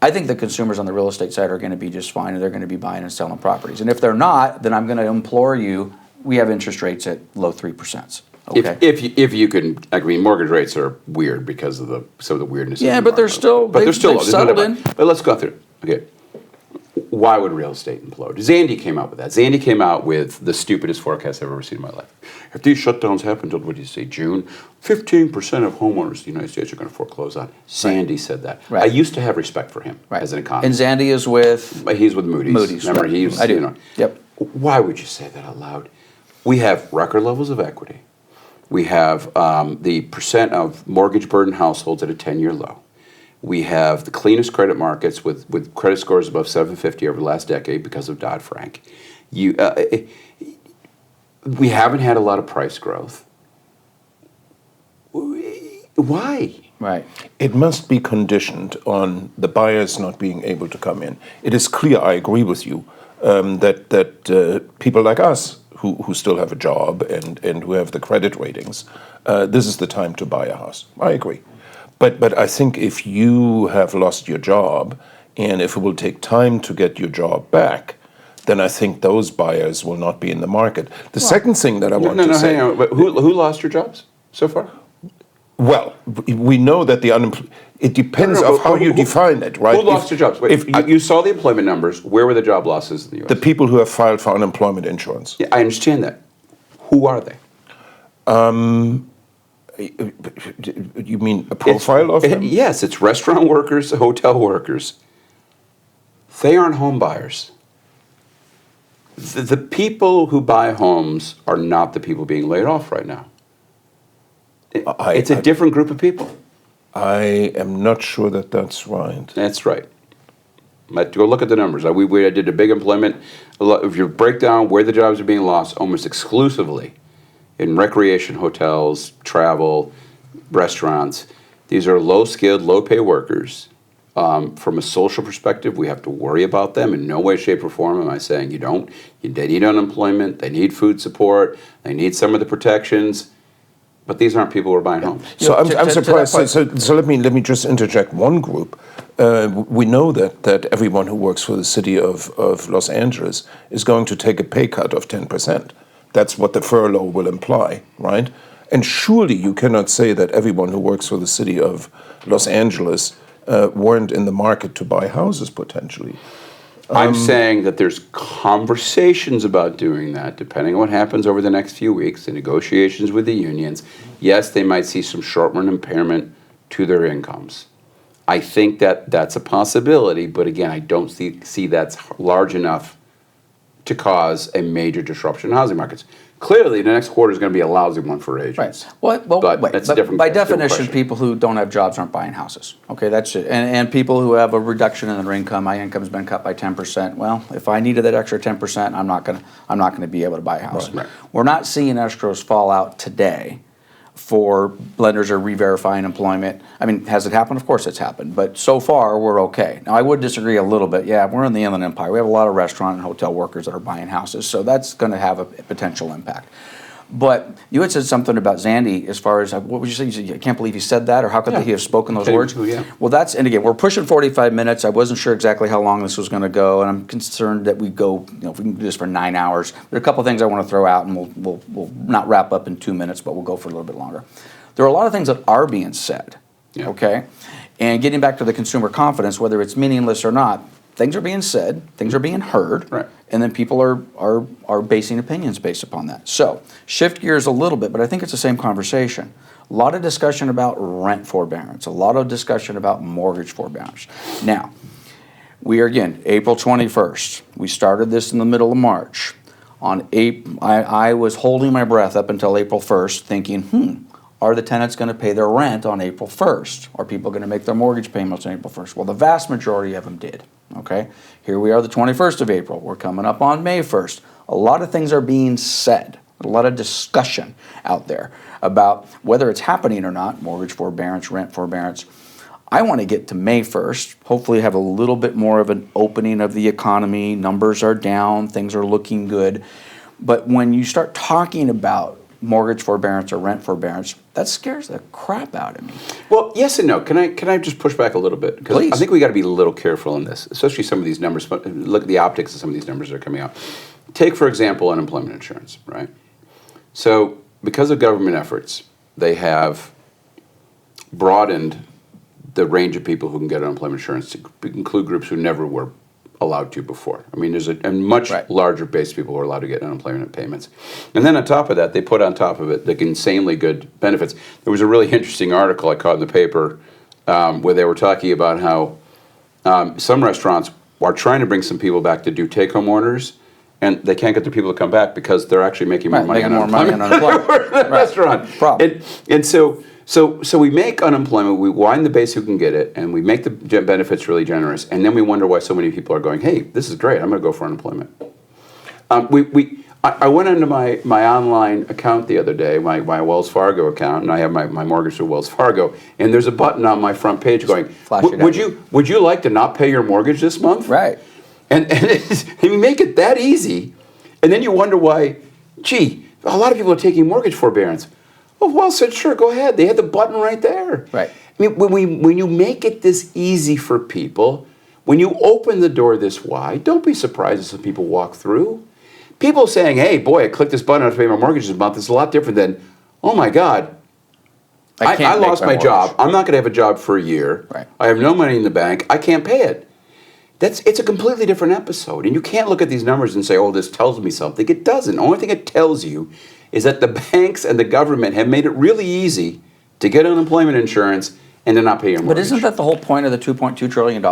I think the consumers on the real estate side are going to be just fine, and they're going to be buying and selling properties. And if they're not, then I'm going to implore you, we have interest rates at low 3%. Okay. If you can, mortgage rates are weird because of some of the weirdness. Yeah, but they're still they've settled in. But let's go through. Okay, why would real estate implode? Zandy came out with that. Zandy came out with the stupidest forecast I've ever seen in my life. If these shutdowns happen until, what do you say, June, 15% of homeowners in the United States are going to foreclose on. Zandy said that. Right. I used to have respect for him as an economist. And Zandy is with? He's with Moody's. Moody's, Remember, right. he's, I do. Yep. Why would you say that out loud? We have record levels of equity. We have the percent of mortgage-burdened households at a 10-year low. We have the cleanest credit markets with credit scores above 750 over the last decade because of Dodd-Frank. We haven't had a lot of price growth. Why? Right. It must be conditioned on the buyers not being able to come in. It is clear, I agree with you, that people like us who still have a job and who have the credit ratings, this is the time to buy a house. I agree. But I think if you have lost your job and if it will take time to get your job back, then I think those buyers will not be in the market. The second thing that I want to say... hang on. But who lost your jobs so far? Well, we know that the unemployment... It depends on how you define it, right? Who lost their jobs? Wait, if you saw the employment numbers, where were the job losses in the U.S.? The people who have filed for unemployment insurance. Yeah, I understand that. Who are they? You mean a profile of them? Yes, it's restaurant workers, hotel workers. They aren't home buyers. The people who buy homes are not the people being laid off right now. It's a different group of people. I am not sure that that's right. That's right. Go look at the numbers. I did a big employment. If you break down where the jobs are being lost, almost exclusively in recreation, hotels, travel, restaurants. These are low-skilled, low-pay workers. From a social perspective, we have to worry about them. In no way, shape, or form am I saying you don't. They need unemployment. They need food support. They need some of the protections. But these aren't people who are buying homes. So I'm surprised. So let me just interject one group. We know that everyone who works for the city of Los Angeles is going to take a pay cut of 10%. That's what the furlough will imply, right? And surely you cannot say that everyone who works for the city of Los Angeles weren't in the market to buy houses potentially. I'm saying that there's conversations about doing that, depending on what happens over the next few weeks, the negotiations with the unions. Yes, they might see some short-run impairment to their incomes. I think that that's a possibility, but again, I don't see that's large enough to cause a major disruption in housing markets. Clearly, the next quarter is going to be a lousy one for agents. Right. That's a different. By different definition, question. people who don't have jobs aren't buying houses. Okay, that's it. And people who have a reduction in their income, my income's been cut by 10%. Well, if I needed that extra 10%, I'm not gonna be able to buy a house. Right. We're not seeing escrows fall out today for lenders are re-verifying employment. I mean, has it happened? Of course it's happened. But so far, we're okay. Now, I would disagree a little bit. Yeah, we're in the Inland Empire. We have a lot of restaurant and hotel workers that are buying houses, so that's going to have a potential impact. But you had said something about Zandy as far as, what would you say? You said, I can't believe he said that, or how could he have spoken those words? Yeah. Well, and again, we're pushing 45 minutes. I wasn't sure exactly how long this was going to go, and I'm concerned that we go, if we can do this for 9 hours. There are a couple of things I want to throw out, and we'll not wrap up in 2 minutes, but we'll go for a little bit longer. There are a lot of things that are being said, okay? And getting back to the consumer confidence, whether it's meaningless or not, things are being said, things are being heard, right. And then people are basing opinions based upon that. So, shift gears a little bit, but I think it's the same conversation. A lot of discussion about rent forbearance, a lot of discussion about mortgage forbearance. Now, we are, again, April 21st. We started this in the middle of March. I was holding my breath up until April 1st thinking, are the tenants going to pay their rent on April 1st? Are people going to make their mortgage payments on April 1st? Well, the vast majority of them did, okay? Here we are the 21st of April. We're coming up on May 1st. A lot of things are being said, a lot of discussion out there about whether it's happening or not, mortgage forbearance, rent forbearance. I want to get to May 1st, hopefully have a little bit more of an opening of the economy. Numbers are down, things are looking good. But when you start talking about mortgage forbearance or rent forbearance, that scares the crap out of me. Well, yes and no. Can I just push back a little bit? Because Please. I think we got to be a little careful in this, especially some of these numbers. Look at the optics of some of these numbers that are coming out. Take, for example, unemployment insurance, right? So because of government efforts, they have broadened the range of people who can get unemployment insurance to include groups who never were allowed to before. I mean, there's a much larger base of people who are allowed to get unemployment payments. And then on top of that, they put on top of it the insanely good benefits. There was a really interesting article I caught in the paper where they were talking about how some restaurants are trying to bring some people back to do take-home orders, and they can't get the people to come back because they're actually making more money on unemployment. Restaurant. Problem. And so we make unemployment, we widen the base who can get it, and we make the benefits really generous, and then we wonder why so many people are going, hey, this is great, I'm going to go for unemployment. I went into my online account the other day, my Wells Fargo account, and I have my mortgage through Wells Fargo, and there's a button on my front page going, would you like to not pay your mortgage this month? Right. And you make it that easy, and then you wonder why, gee, a lot of people are taking mortgage forbearance. Oh, well, said, sure, go ahead. They had the button right there. Right. I mean, when you make it this easy for people, when you open the door this wide, don't be surprised if some people walk through. People saying, hey, boy, I clicked this button, I have to pay my mortgage this month, it's a lot different than, oh, my God, I lost my job. I'm not going to have a job for a year. Right. I have no money in the bank. I can't pay it. It's a completely different episode. And you can't look at these numbers and say, oh, this tells me something. It doesn't. The only thing it tells you is that the banks and the government have made it really easy to get unemployment insurance and to not pay your mortgage. But isn't that the whole point of the $2.2 trillion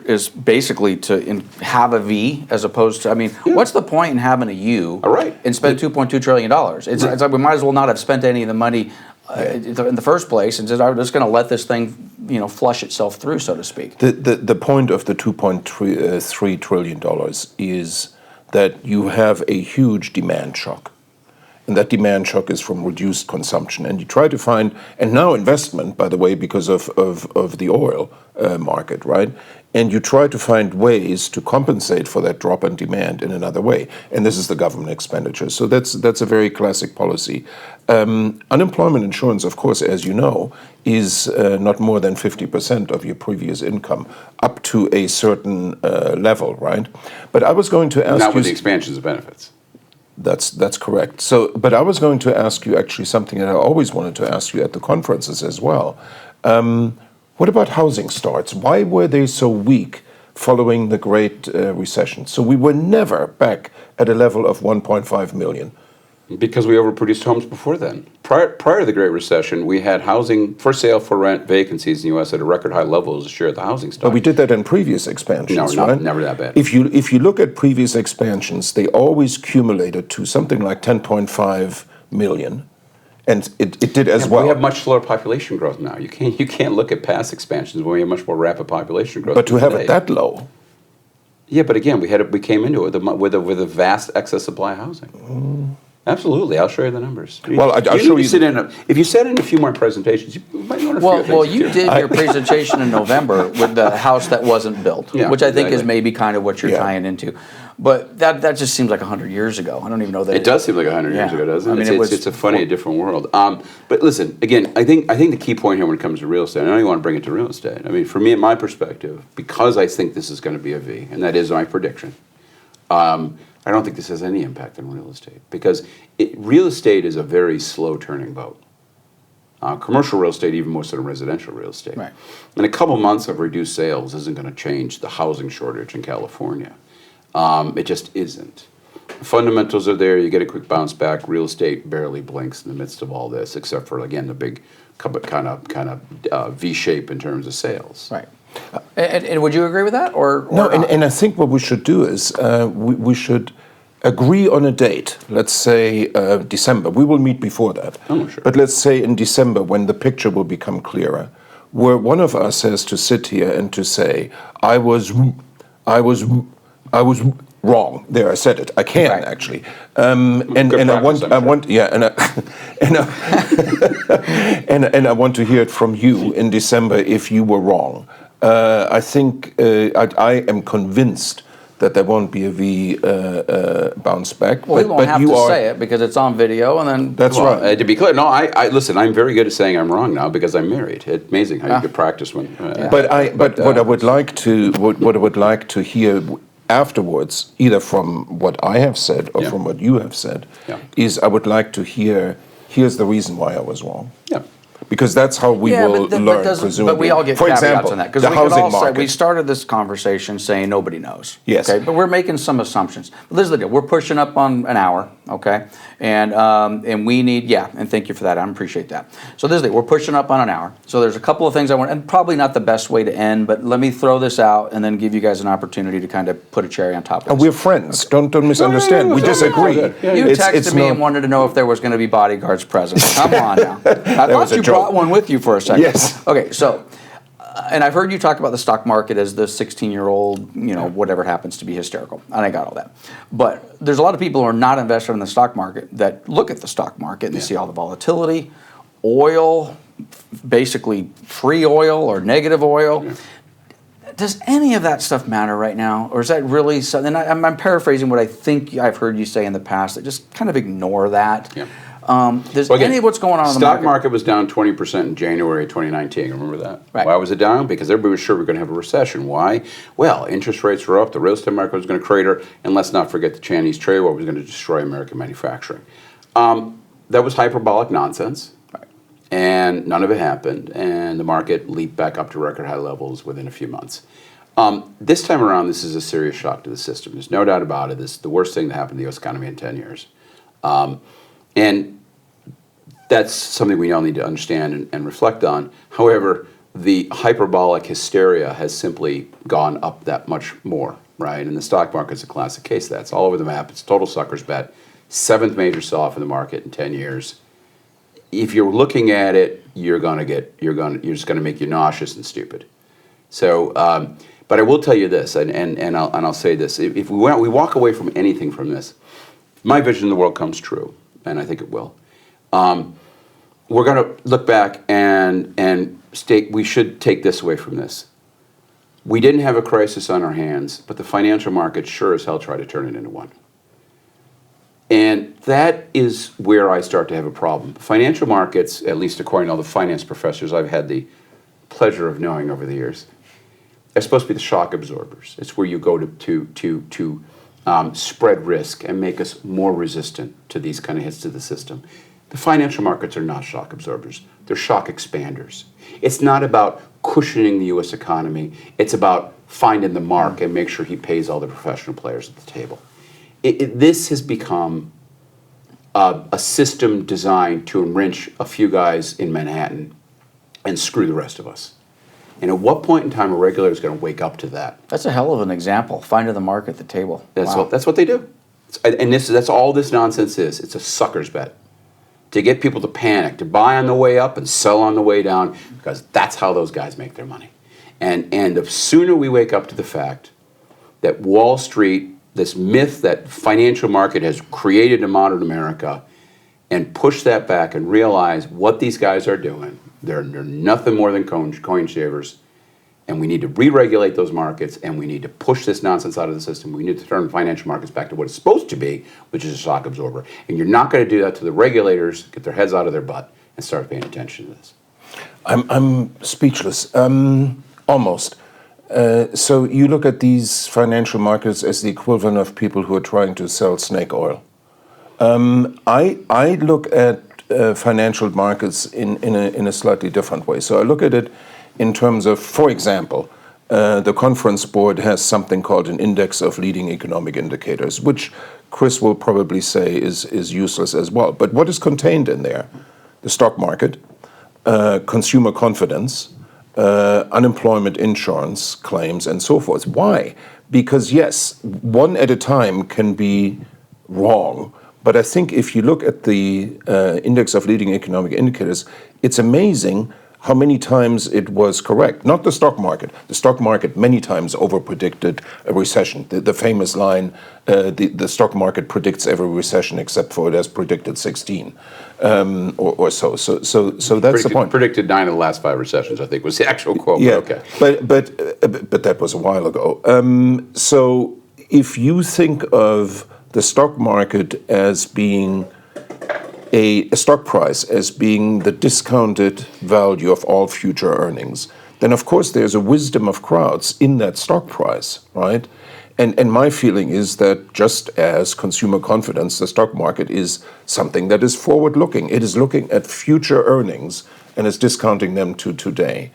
is basically to have a V as opposed to, I mean, what's the point in having a U All right. and spend $2.2 trillion? It's like we might as well not have spent any of the money in the first place, and I'm just going to let this thing, flush itself through, so to speak. The point of the $2.3 trillion is that you have a huge demand shock. And that demand shock is from reduced consumption. And you try to find, and now investment, by the way, because of the oil market, right? And you try to find ways to compensate for that drop in demand in another way. And this is the government expenditure. So that's a very classic policy. Unemployment insurance, of course, as you know, is not more than 50% of your previous income, up to a certain level, right? But I was going to ask you... Not with the expansions of benefits. That's correct. So, but I was going to ask you actually something that I always wanted to ask you at the conferences as well. What about housing starts? Why were they so weak following the Great Recession? So we were never back at a level of 1.5 million. Because we overproduced homes before then. Prior to the Great Recession, we had housing for sale, for rent vacancies in the U.S. at a record high level as a share of the housing stock. But we did that in previous expansions, no, right? Never that bad. If you look at previous expansions, they always cumulated to something like 10.5 million, and it did as well. We have much slower population growth now. You can't look at past expansions when we have much more rapid population growth. But to have today. it that low. Yeah, but again, we came into it with a vast excess supply of housing. Absolutely, I'll show you the numbers. Well, I'll show you. If you sat in a few more presentations, you might learn a few things. Well, you did your presentation in November with the house that wasn't built, which I think is maybe kind of what you're tying into. But that just seems like 100 years ago. I don't even know that. It does seem like 100 years ago, doesn't it? I mean, it's a funny, different world. But listen, again, I think the key point here when it comes to real estate, I know you want to bring it to real estate. I mean, for me, in my perspective, because I think this is going to be a V, and that is my prediction, I don't think this has any impact on real estate because real estate is a very slow turning boat. Commercial real estate, even more so than residential real estate. Right. In a couple months of reduced sales isn't going to change the housing shortage in California. It just isn't. Fundamentals are there. You get a quick bounce back. Real estate barely blinks in the midst of all this, except for, again, the big kind of V shape in terms of sales. Right. And would you agree with that, or No, not? and I think what we should do is we should agree on a date. Let's say December. We will meet before that. Oh, sure. But let's say in December when the picture will become clearer, where one of us has to sit here and to say, I was wrong. There, I said it. I can actually. And I want, yeah, and I want to hear it from you in December if you were wrong. I think I am convinced that there won't be a V bounce back. Well, we won't have to say it because it's on video, and then that's right. To be clear, no, I listen. I'm very good at saying I'm wrong now because I'm married. It's amazing how you could practice when. But what I would like to hear afterwards, either from what I have said or from what you have said, is I would like to hear. Here's the reason why I was wrong. Yeah. Because that's how we will learn, presumably. But we all get For caveats example, on that. Because the housing market. We started this conversation saying nobody knows. Yes. Okay, but we're making some assumptions. But this is the deal. We're pushing up on an hour, okay? And we need, and thank you for that. I appreciate that. So this is the deal. We're pushing up on an hour. So there's a couple of things I want, and probably not the best way to end, but let me throw this out and then give you guys an opportunity to kind of put a cherry on top of it. And we're friends. Okay. Don't misunderstand. We disagree. You texted me and wanted to know if there was going to be bodyguards present. Come on now. I thought you brought one with you for a second. Yes. Okay, so, and I've heard you talk about the stock market as the 16-year-old, whatever it happens to be hysterical. And I got all that. But there's a lot of people who are not invested in the stock market that look at the stock market and they see all the volatility, oil, basically free oil or negative oil. Yeah. Does any of that stuff matter right now? Or is that really something? And I'm paraphrasing what I think I've heard you say in the past, that just kind of ignore that. Yeah. Does any of what's going on in the market? Stock market was down 20% in January 2019. Remember that? Right. Why was it down? Because everybody was sure we were going to have a recession. Why? Well, interest rates were up, the real estate market was going to crater, and let's not forget the Chinese trade war was going to destroy American manufacturing. That was hyperbolic nonsense, and none of it happened, and the market leaped back up to record high levels within a few months. This time around, this is a serious shock to the system. There's no doubt about it. This is the worst thing that happened to the U.S. economy in 10 years. And that's something we all need to understand and reflect on. However, the hyperbolic hysteria has simply gone up that much more, right? And the stock market's a classic case of that. It's all over the map. It's a total sucker's bet. 7th major sell-off in the market in 10 years. if you're looking at it, you're just gonna make you nauseous and stupid. So, but I will tell you this, and I'll say this: if we walk away from anything from this, my vision of the world comes true, and I think it will. We're going to look back and state we should take this away from this. We didn't have a crisis on our hands, but the financial markets sure as hell tried to turn it into one. And that is where I start to have a problem. Financial markets, at least according to all the finance professors I've had the pleasure of knowing over the years, are supposed to be the shock absorbers. It's where you go to spread risk and make us more resistant to these kind of hits to the system. The financial markets are not shock absorbers. They're shock expanders. It's not about cushioning the U.S. economy. It's about finding the mark and make sure he pays all the professional players at the table. This has become a system designed to enrich a few guys in Manhattan and screw the rest of us. And at what point in time a regulator is going to wake up to that? That's a hell of an example. Finding the mark at the table. That's Wow. that's what they do. And that's all this nonsense is. It's a sucker's bet. To get people to panic, to buy on the way up and sell on the way down, because that's how those guys make their money. And the sooner we wake up to the fact that Wall Street, this myth that financial market has created in modern America, and push that back and realize what these guys are doing, they're nothing more than coin shavers, and we need to re-regulate those markets, and we need to push this nonsense out of the system. We need to turn financial markets back to what it's supposed to be, which is a shock absorber. And you're not going to do that till the regulators get their heads out of their butt and start paying attention to this. I'm speechless, almost. So you look at these financial markets as the equivalent of people who are trying to sell snake oil. I look at financial markets in a slightly different way. So I look at it in terms of, for example, the conference board has something called an index of leading economic indicators, which Chris will probably say is useless as well. But what is contained in there? The stock market, consumer confidence, unemployment insurance claims, and so forth. Why? Because yes, one at a time can be wrong. But I think if you look at the index of leading economic indicators, it's amazing how many times it was correct. Not the stock market. The stock market many times overpredicted a recession. The famous line, the stock market predicts every recession except for it has predicted 16 or so. So that's the point. Predicted 9 of the last 5 recessions, I think, was the actual quote. Yeah, okay. But that was a while ago. So if you think of the stock market as being a stock price as being the discounted value of all future earnings, then of course there's a wisdom of crowds in that stock price, right? And my feeling is that just as consumer confidence, the stock market is something that is forward-looking. It is looking at future earnings and is discounting them to today.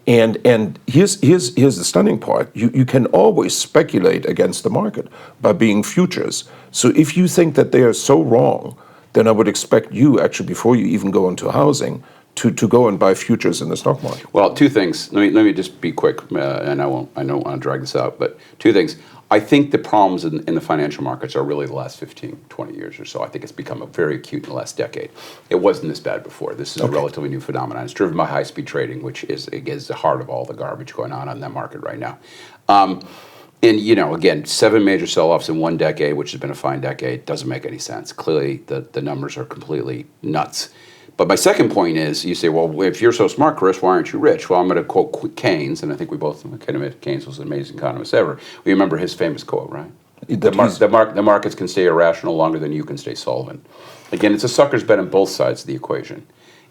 And here's the stunning part. You can always speculate against the market by being futures. So if you think that they are so wrong, then I would expect you, actually, before you even go into housing, to go and buy futures in the stock market. Well, 2 things. Let me just be quick, and I don't want to drag this out, but 2 things. I think the problems in the financial markets are really the last 15, 20 years or so. I think it's become very acute in the last decade. It wasn't this bad before. This is a relatively new phenomenon. It's driven by high-speed trading, which is the heart of all the garbage going on in that market right now. And, again, 7 major sell-offs in 1 decade, which has been a fine decade, doesn't make any sense. Clearly, the numbers are completely nuts. But my second point is, you say, well, if you're so smart, Chris, why aren't you rich? Well, I'm going to quote Keynes, and I think we both can admit Keynes was an amazing economist ever. We remember his famous quote, right? The markets can stay irrational longer than you can stay solvent. Again, it's a sucker's bet on both sides of the equation.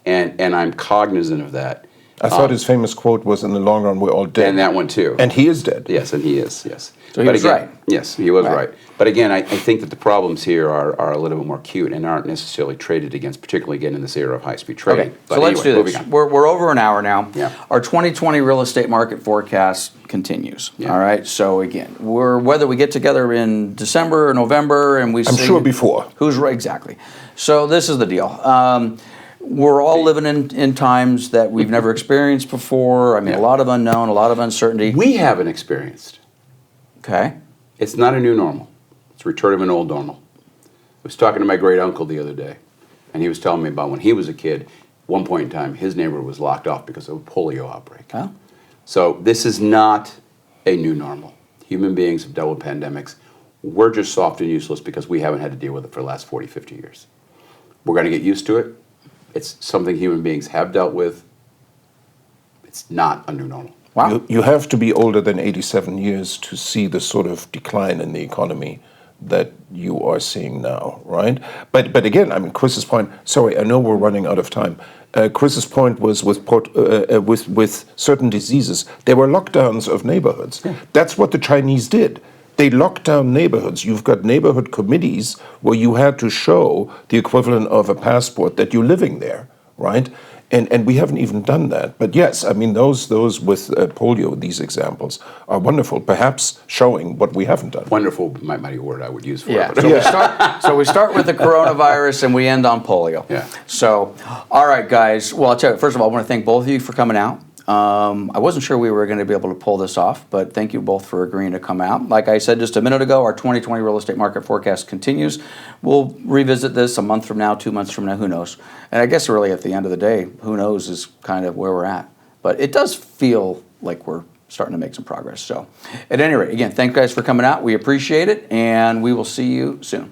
And I'm cognizant of that. I thought his famous quote was, in the long run, we're all dead. And that one, too. And he is dead. Yes, and he is, yes. So he was right. Yes, he was right. But again, I think that the problems here are a little bit more acute and aren't necessarily traded against, particularly again in this era of high-speed trading. Okay, But so let's do this. on. We're over an hour now. Yeah. Our 2020 real estate market forecast continues. Yeah. All right. So again, whether we get together in December or November and we I'm see sure before. who's right exactly. So this is the deal. We're all living in times that we've never experienced before. I mean, a lot of unknown, a lot of uncertainty. We haven't experienced. Okay. It's not a new normal. It's a return of an old normal. I was talking to my great uncle the other day. And he was telling me about when he was a kid, one point in time, his neighborhood was locked off because of a polio outbreak. Huh? So this is not a new normal. Human beings have dealt with pandemics. We're just soft and useless because we haven't had to deal with it for the last 40, 50 years. We're going to get used to it. It's something human beings have dealt with. It's not a new normal. Wow. You have to be older than 87 years to see the sort of decline in the economy that you are seeing now, right? But again, I mean, Chris's point. Sorry, I know we're running out of time. Chris's point was with certain diseases. There were lockdowns of neighborhoods. Yeah. That's what the Chinese did. They locked down neighborhoods. You've got neighborhood committees where you had to show the equivalent of a passport that you're living there, right? And we haven't even done that. But yes, I mean, those with polio, these examples are wonderful, perhaps showing what we haven't done. Wonderful, mighty word I would use for Yeah. it. So we start with the coronavirus and we end on polio. Yeah. So, all right, guys. Well, I'll tell you. First of all, I want to thank both of you for coming out. I wasn't sure we were going to be able to pull this off, but thank you both for agreeing to come out. Like I said just a minute ago, our 2020 real estate market forecast continues. We'll revisit this a month from now, 2 months from now, who knows? And I guess really at the end of the day, who knows is kind of where we're at. But it does feel like we're starting to make some progress. So at any rate, again, thank you guys for coming out. We appreciate it, and we will see you soon.